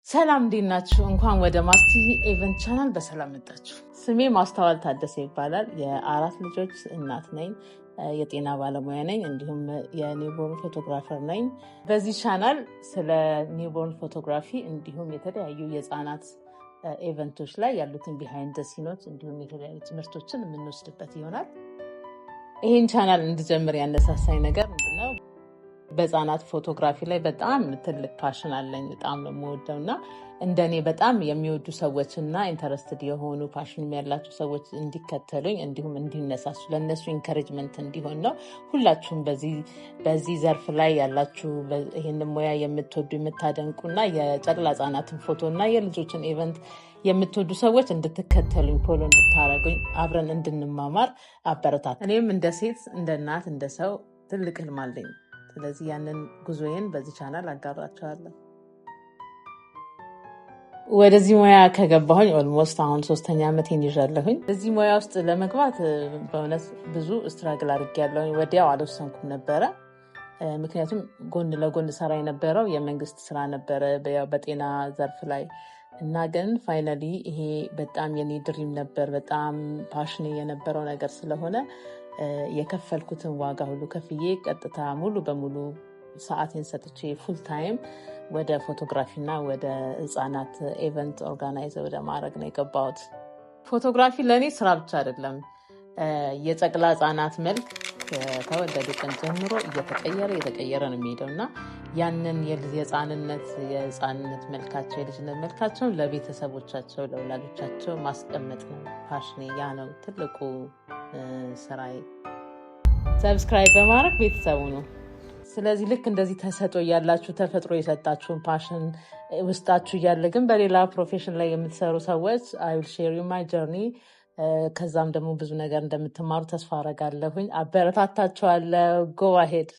ሰላም እንዴት ናችሁ? እንኳን ወደ ማስቲቪ ኢቨንት ቻናል በሰላም መጣችሁ። ስሜ ማስተዋል ታደሰ ይባላል። የአራት ልጆች እናት ነኝ። የጤና ባለሙያ ነኝ። እንዲሁም የኒውቦርን ፎቶግራፈር ነኝ። በዚህ ቻናል ስለ ኒውቦርን ፎቶግራፊ እንዲሁም የተለያዩ የህፃናት ኢቨንቶች ላይ ያሉትን ቢሃይንድ ሲኖች እንዲሁም የተለያዩ ትምህርቶችን የምንወስድበት ይሆናል። ይህን ቻናል እንድጀምር ያነሳሳኝ ነገር ምንድነው? በህፃናት ፎቶግራፊ ላይ በጣም ትልቅ ፓሽን አለኝ። በጣም ነው የምወደው እና እንደኔ በጣም የሚወዱ ሰዎች እና ኢንተረስትድ የሆኑ ፓሽን ያላቸው ሰዎች እንዲከተሉኝ እንዲሁም እንዲነሳሱ ለእነሱ ኢንከሬጅመንት እንዲሆን ነው። ሁላችሁም በዚህ ዘርፍ ላይ ያላችሁ ይህን ሙያ የምትወዱ የምታደንቁና የጨቅላ ህፃናትን ፎቶ እና የልጆችን ኢቨንት የምትወዱ ሰዎች እንድትከተሉኝ ፎሎ እንድታረጉኝ አብረን እንድንማማር አበረታት። እኔም እንደ ሴት እንደ እናት እንደ ሰው ትልቅ ህልም አለኝ። ስለዚህ ያንን ጉዞዬን በዚህ ቻናል አጋራቸዋለሁ። ወደዚህ ሙያ ከገባሁኝ ኦልሞስት አሁን 3ኛ ዓመቴን ይዣለሁኝ። እዚህ ሙያ ውስጥ ለመግባት በእውነት ብዙ ስትራግል አድርጌያለሁኝ። ወዲያው አልወሰንኩም ነበረ። ምክንያቱም ጎን ለጎን ሰራ የነበረው የመንግስት ስራ ነበረ በጤና ዘርፍ ላይ እና ግን ፋይናሊ ይሄ በጣም የኔ ድሪም ነበር። በጣም ፓሽኔ የነበረው ነገር ስለሆነ የከፈልኩትን ዋጋ ሁሉ ከፍዬ ቀጥታ ሙሉ በሙሉ ሰዓቴን ሰጥቼ ፉል ታይም ወደ ፎቶግራፊና ወደ ህፃናት ኢቨንት ኦርጋናይዘር ወደ ማድረግ ነው የገባሁት። ፎቶግራፊ ለእኔ ስራ ብቻ አይደለም። የጨቅላ ህፃናት መልክ ከተወለዱ ቀን ጀምሮ እየተቀየረ ነው የሚሄደው እና ያንን የህፃንነት መልካቸው የልጅነት መልካቸውን ለቤተሰቦቻቸው ለወላጆቻቸው ማስቀመጥ ነው ፓሽኔ። ያ ነው ትልቁ ስራዬ። ሰብስክራይብ በማድረግ ቤተሰቡ ነው። ስለዚህ ልክ እንደዚህ ተሰጦ ያላችሁ ተፈጥሮ የሰጣችሁን ፓሽን ውስጣችሁ እያለ ግን በሌላ ፕሮፌሽን ላይ የምትሰሩ ሰዎች I will share you my journey። ከዛም ደግሞ ብዙ ነገር እንደምትማሩ ተስፋ አረጋለሁኝ። አበረታታችኋለሁ። go ahead